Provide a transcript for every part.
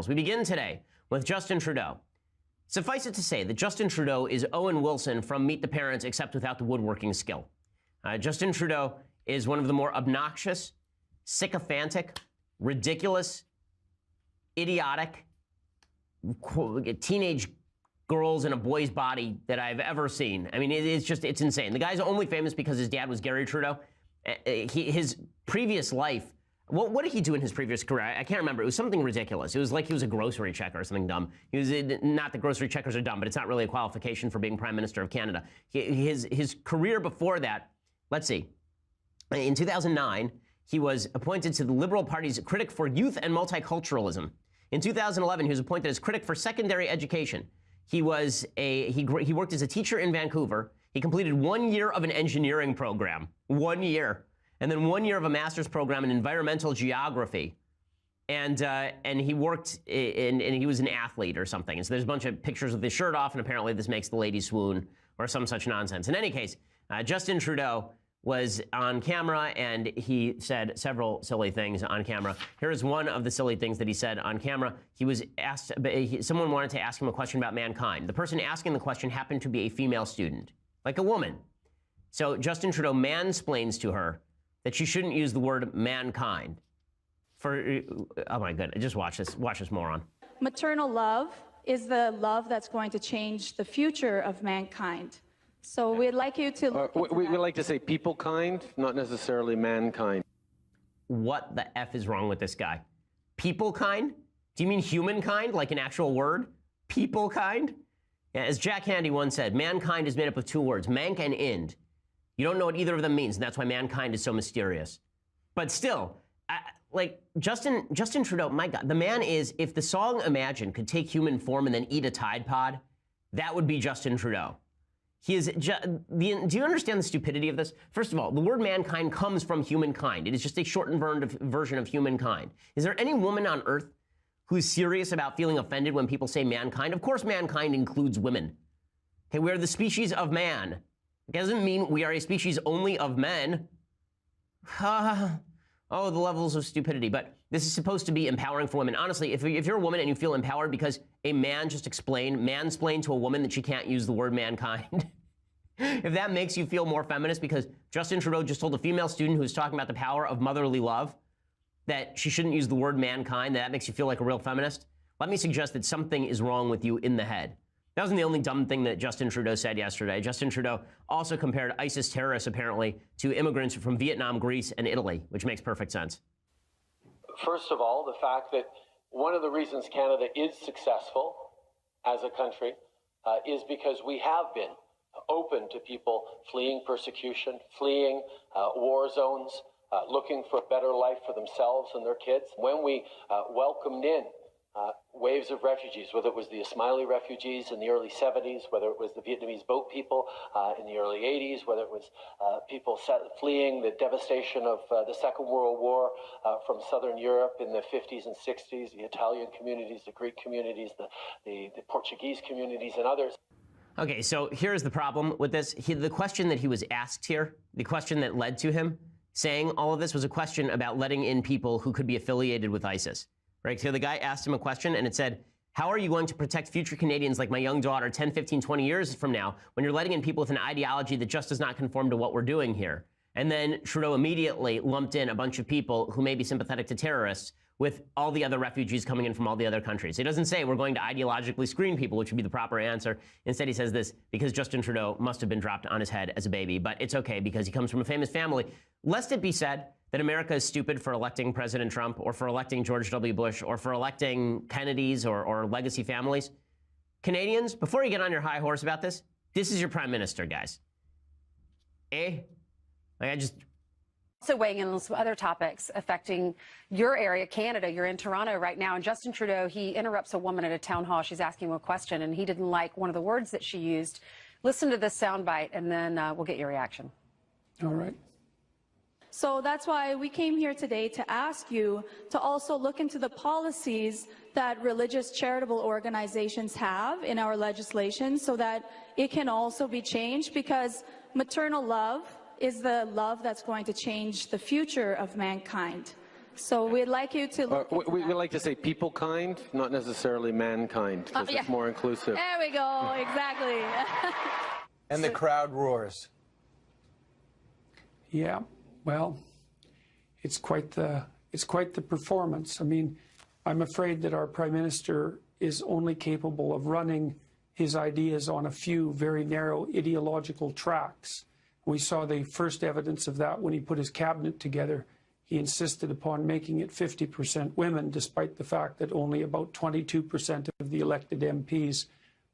We begin today with Justin Trudeau. Suffice it to say that Justin Trudeau is Owen Wilson from Meet the Parents, except without the woodworking skill. Justin Trudeau is one of the more obnoxious, sycophantic, ridiculous, idiotic teenage girls in a boy's body that I've ever seen. I mean, it's insane. The guy's only famous because his dad was Gary Trudeau. His previous life, what did he do in his previous career? I can't remember. It was something ridiculous. It was like he was a grocery checker or something dumb. He was not that grocery checkers are dumb, but it's not really a qualification for being Prime Minister of Canada. His career before that, let's see. In 2009, he was appointed to the Liberal Party's critic for youth and multiculturalism. In 2011, he was appointed as critic for secondary education. He worked as a teacher in Vancouver. He completed 1 year of an engineering program, 1 year, and then 1 year of a master's program in environmental geography. And he worked and he was an athlete or something. And so there's a bunch of pictures with his shirt off, and apparently this makes the ladies swoon or some such nonsense. In any case, Justin Trudeau was on camera, and he said several silly things on camera. Here is one of the silly things that he said on camera. He was asked, someone wanted to ask him a question about mankind. The person asking the question happened to be a female student, like a woman. So Justin Trudeau mansplains to her that she shouldn't use the word mankind. Oh my goodness, just watch this moron. Maternal love is the love that's going to change the future of mankind. So we'd like you to look into we'd like to say people kind, not necessarily mankind. What the F is wrong with this guy? People kind? Do you mean humankind, like an actual word? People kind? Yeah, as Jack Handy once said, mankind is made up of two words, mank and ind. You don't know what either of them means, and that's why mankind is so mysterious. But still, like Justin Trudeau, my God, the man is, if the song Imagine could take human form and then eat a Tide Pod, that would be Justin Trudeau. He is. Do you understand the stupidity of this? First of all, the word mankind comes from humankind. It is just a shortened version of humankind. Is there any woman on earth who's serious about feeling offended when people say mankind? Of course, mankind includes women. Okay, we are the species of man. It doesn't mean we are a species only of men. Oh, the levels of stupidity. But this is supposed to be empowering for women. Honestly, if you're a woman and you feel empowered because a man just mansplained to a woman that she can't use the word mankind, if that makes you feel more feminist because Justin Trudeau just told a female student who was talking about the power of motherly love that she shouldn't use the word mankind, that makes you feel like a real feminist, let me suggest that something is wrong with you in the head. That wasn't the only dumb thing that Justin Trudeau said yesterday. Justin Trudeau also compared ISIS terrorists, apparently, to immigrants from Vietnam, Greece, and Italy, which makes perfect sense. First of all, the fact that one of the reasons Canada is successful as a country is because we have been open to people fleeing persecution, fleeing war zones, looking for a better life for themselves and their kids. When we welcomed in waves of refugees, whether it was the Ismaili refugees in the early 70s, whether it was the Vietnamese boat people in the early 80s, whether it was people fleeing the devastation of the Second World War from Southern Europe in the 50s and 60s, the Italian communities, the Greek communities, the Portuguese communities, and others. Okay, so here's the problem with this. The question that he was asked here, the question that led to him saying all of this was a question about letting in people who could be affiliated with ISIS. Right, so the guy asked him a question and it said, how are you going to protect future Canadians like my young daughter 10, 15, 20 years from now when you're letting in people with an ideology that just does not conform to what we're doing here? And then Trudeau immediately lumped in a bunch of people who may be sympathetic to terrorists with all the other refugees coming in from all the other countries. He doesn't say we're going to ideologically screen people, which would be the proper answer. Instead, he says this because Justin Trudeau must have been dropped on his head as a baby. But it's okay because he comes from a famous family. Lest it be said that America is stupid for electing President Trump or for electing George W. Bush or for electing Kennedys or legacy families. Canadians, before you get on your high horse about this, this is your prime minister, guys. So weighing in on some other topics affecting your area, Canada. You're in Toronto right now, and Justin Trudeau, he interrupts a woman at a town hall. She's asking him a question, and he didn't like one of the words that she used. Listen to this soundbite, and then we'll get your reaction. All right. So that's why we came here today to ask you to also look into the policies that religious charitable organizations have in our legislation so that it can also be changed, because maternal love is the love that's going to change the future of mankind. So we'd like you to look into We that. like to say people kind, not necessarily mankind, because yeah. it's more inclusive. There we go, exactly. And the crowd roars. Yeah, well, it's quite the performance. I mean, I'm afraid that our Prime Minister is only capable of running his ideas on a few very narrow ideological tracks. We saw the first evidence of that when he put his cabinet together. He insisted upon making it 50% women, despite the fact that only about 22% of the elected MPs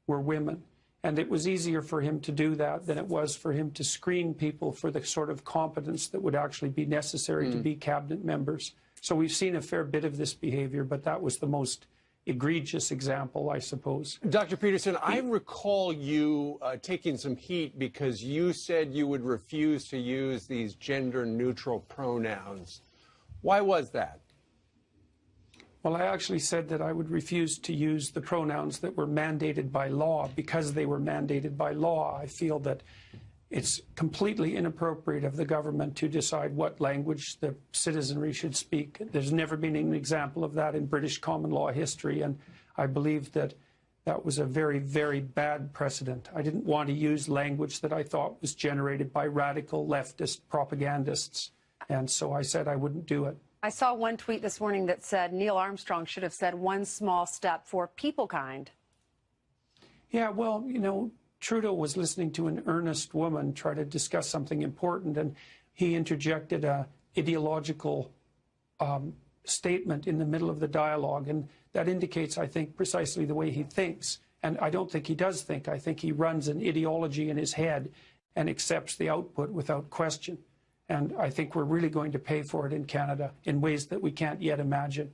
were women. And it was easier for him to do that than it was for him to screen people for the sort of competence that would actually be necessary to be cabinet members. So we've seen a fair bit of this behavior, but that was the most egregious example, I suppose. Dr. Peterson, I recall you taking some heat because you said you would refuse to use these gender-neutral pronouns. Why was that? Well, I actually said that I would refuse to use the pronouns that were mandated by law because they were mandated by law. I feel that it's completely inappropriate of the government to decide what language the citizenry should speak. There's never been an example of that in British common law history, and I believe that that was a very, very bad precedent. I didn't want to use language that I thought was generated by radical leftist propagandists, and so I said I wouldn't do it. I saw one tweet this morning that said Neil Armstrong should have said one small step for people kind. Yeah, well, you know, Trudeau was listening to an earnest woman try to discuss something important, and he interjected a ideological statement in the middle of the dialogue, and that indicates, I think, precisely the way he thinks. And I don't think he does think. I think he runs an ideology in his head and accepts the output without question. And I think we're really going to pay for it in Canada in ways that we can't yet imagine.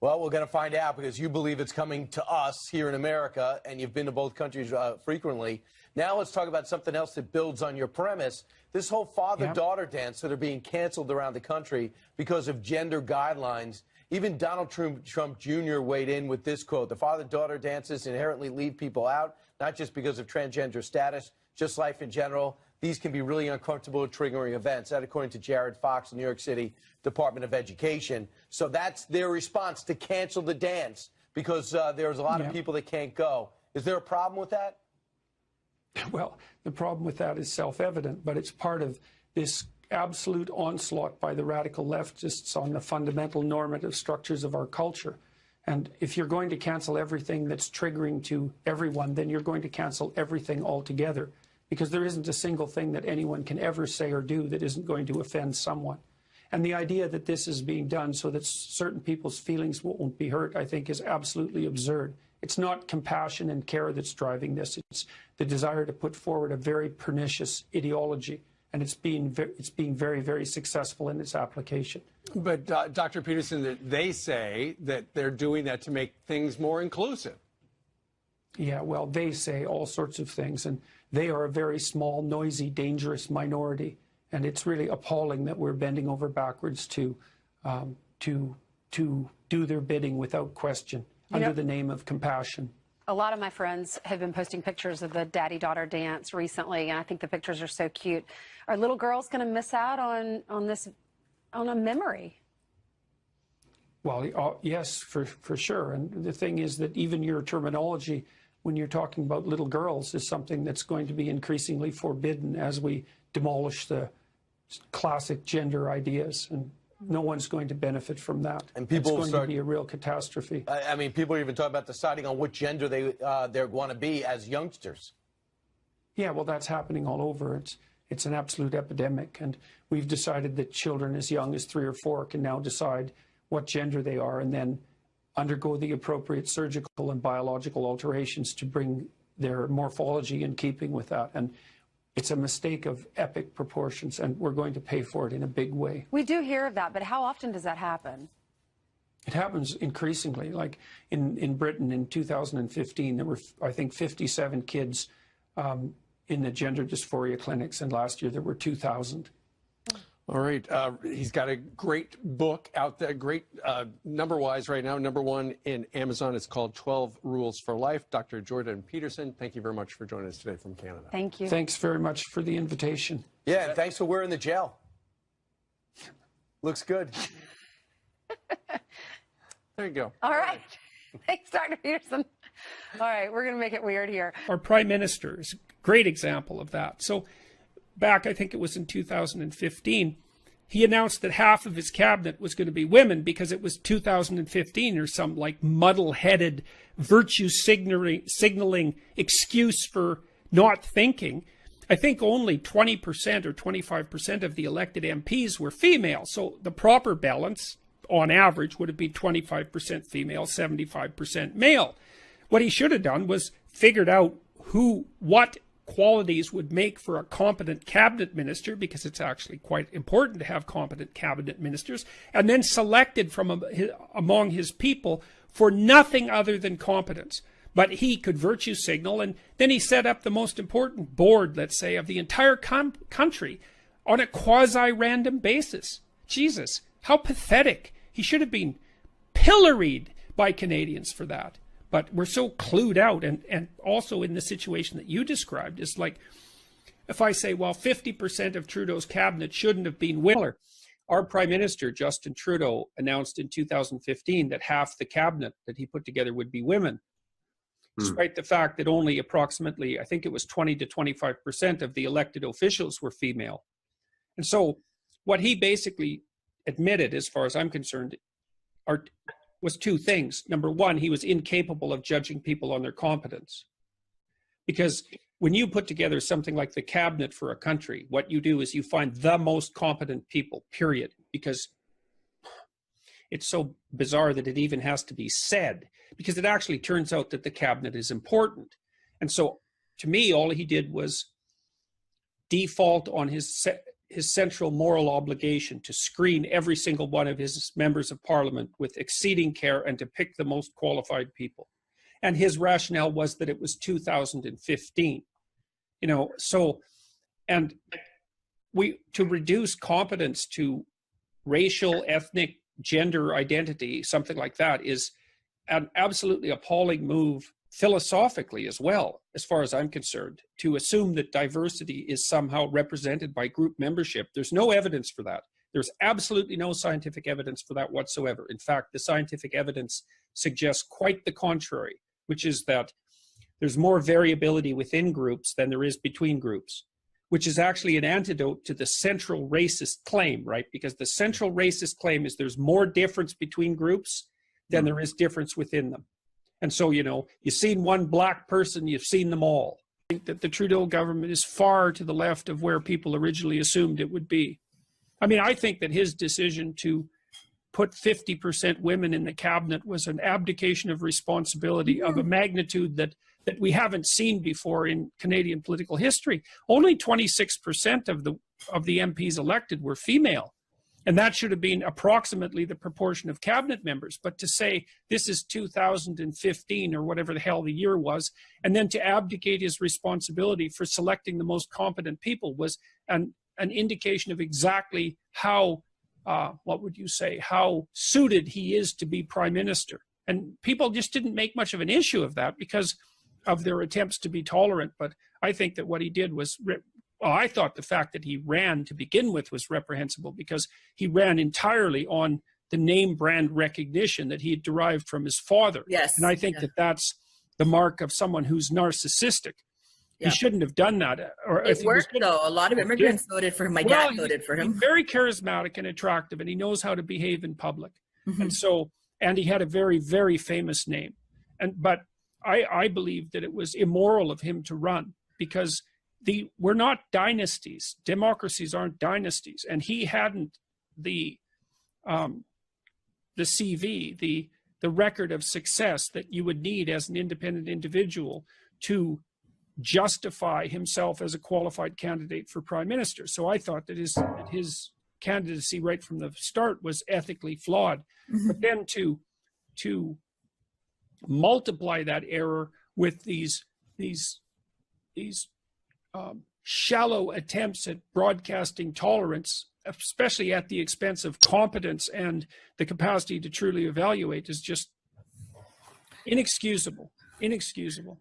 Well, we're going to find out because you believe it's coming to us here in America, and you've been to both countries frequently. Now let's talk about something else that builds on your premise. This whole father-daughter dance that are being canceled around the country because of gender guidelines. Even Donald Trump Jr. weighed in with this quote: "The father-daughter dances inherently leave people out, not just because of transgender status, just life in general. These can be really uncomfortable, triggering events." That according to Jared Fox, New York City Department of Education. So that's their response to cancel the dance because there's a lot of people that can't go. Is there a problem with that? Well, the problem with that is self-evident, but it's part of this absolute onslaught by the radical leftists on the fundamental normative structures of our culture. And if you're going to cancel everything that's triggering to everyone, then you're going to cancel everything altogether, because there isn't a single thing that anyone can ever say or do that isn't going to offend someone. And the idea that this is being done so that certain people's feelings won't be hurt, I think, is absolutely absurd. It's not compassion and care that's driving this. It's the desire to put forward a very pernicious ideology, and it's being very, very successful in its application. But Dr. Peterson, they say that they're doing that to make things more inclusive. Yeah, well, they say all sorts of things, and they are a very small, noisy, dangerous minority. And it's really appalling that we're bending over backwards to do their bidding without question, under the name of compassion. A lot of my friends have been posting pictures of the daddy-daughter dance recently, and I think the pictures are so cute. Are little girls going to miss out on a memory? Well, yes, for sure. And the thing is that even your terminology, when you're talking about little girls, is something that's going to be increasingly forbidden as we demolish the classic gender ideas, and no one's going to benefit from that. And people it's going to be a real catastrophe. I mean, people are even talking about deciding on what gender they want to be as youngsters. Yeah, well, that's happening all over. It's an absolute epidemic, and we've decided that children as young as 3 or 4 can now decide what gender they are and then undergo the appropriate surgical and biological alterations to bring their morphology in keeping with that. And it's a mistake of epic proportions, and we're going to pay for it in a big way. We do hear of that, but how often does that happen? It happens increasingly. Like in Britain in 2015, there were, I think, 57 kids in the gender dysphoria clinics, and last year there were 2,000. All right. He's got a great book out there, great number-wise right now. #1 in Amazon. It's called 12 Rules for Life. Dr. Jordan Peterson, thank you very much for joining us today from Canada. Thank you. Thanks very much for the invitation. Yeah, and thanks for wearing the gel. Looks good. There you go. All right. Thanks, Dr. Peterson. All right, we're going to make it weird here. Our prime minister is a great example of that. So back, I think it was in 2015, he announced that half of his cabinet was going to be women because it was 2015 or some like muddle-headed virtue signaling excuse for not thinking. I think only 20% or 25% of the elected MPs were female. So the proper balance on average would have been 25% female, 75% male. What he should have done was figured out what qualities would make for a competent cabinet minister, because it's actually quite important to have competent cabinet ministers, and then selected from among his people for nothing other than competence. But he could virtue signal, and then he set up the most important board, let's say, of the entire country on a quasi-random basis. Jesus, how pathetic. He should have been pilloried by Canadians for that. But we're so clued out, and also in the situation that you described, is like, if I say, well, 50% of Trudeau's cabinet shouldn't have been women. Our Prime Minister, Justin Trudeau, announced in 2015 that half the cabinet that he put together would be women, despite the fact that only approximately, I think it was 20 to 25% of the elected officials were female. And so what he basically admitted, as far as I'm concerned, was two things. Number one, he was incapable of judging people on their competence. Because when you put together something like the cabinet for a country, what you do is you find the most competent people, period. Because it's so bizarre that it even has to be said, because it actually turns out that the cabinet is important. And so to me, all he did was default on his central moral obligation to screen every single one of his members of parliament with exceeding care and to pick the most qualified people. And his rationale was that it was 2015. So, and to reduce competence to racial, ethnic, gender identity, something like that, is an absolutely appalling move philosophically as well, as far as I'm concerned, to assume that diversity is somehow represented by group membership. There's no evidence for that. There's absolutely no scientific evidence for that whatsoever. In fact, the scientific evidence suggests quite the contrary, which is that there's more variability within groups than there is between groups, which is actually an antidote to the central racist claim, right? Because the central racist claim is there's more difference between groups than there is difference within them. And so, you've seen one black person, you've seen them all. I think that the Trudeau government is far to the left of where people originally assumed it would be. I mean, I think that his decision to put 50% women in the cabinet was an abdication of responsibility of a magnitude that we haven't seen before in Canadian political history. Only 26% of the MPs elected were female. And that should have been approximately the proportion of cabinet members. But to say this is 2015 or whatever the hell the year was, and then to abdicate his responsibility for selecting the most competent people was an indication of exactly how, how suited he is to be prime minister. And people just didn't make much of an issue of that because of their attempts to be tolerant. But I think that what he did was... I thought the fact that he ran to begin with was reprehensible because he ran entirely on the name brand recognition that he had derived from his father. Yes. And I think that that's the mark of someone who's narcissistic. Yeah. He shouldn't have done that. Or it worked, though. A lot of immigrants voted for him. My dad voted for him. He's very charismatic and attractive, and he knows how to behave in public. And he had a very, very famous name. But I believe that it was immoral of him to run because we're not dynasties. Democracies aren't dynasties, and he hadn't the CV, the record of success that you would need as an independent individual to justify himself as a qualified candidate for prime minister. So I thought that his candidacy right from the start was ethically flawed. But then to multiply that error with these shallow attempts at broadcasting tolerance, especially at the expense of competence and the capacity to truly evaluate, is just inexcusable. Inexcusable.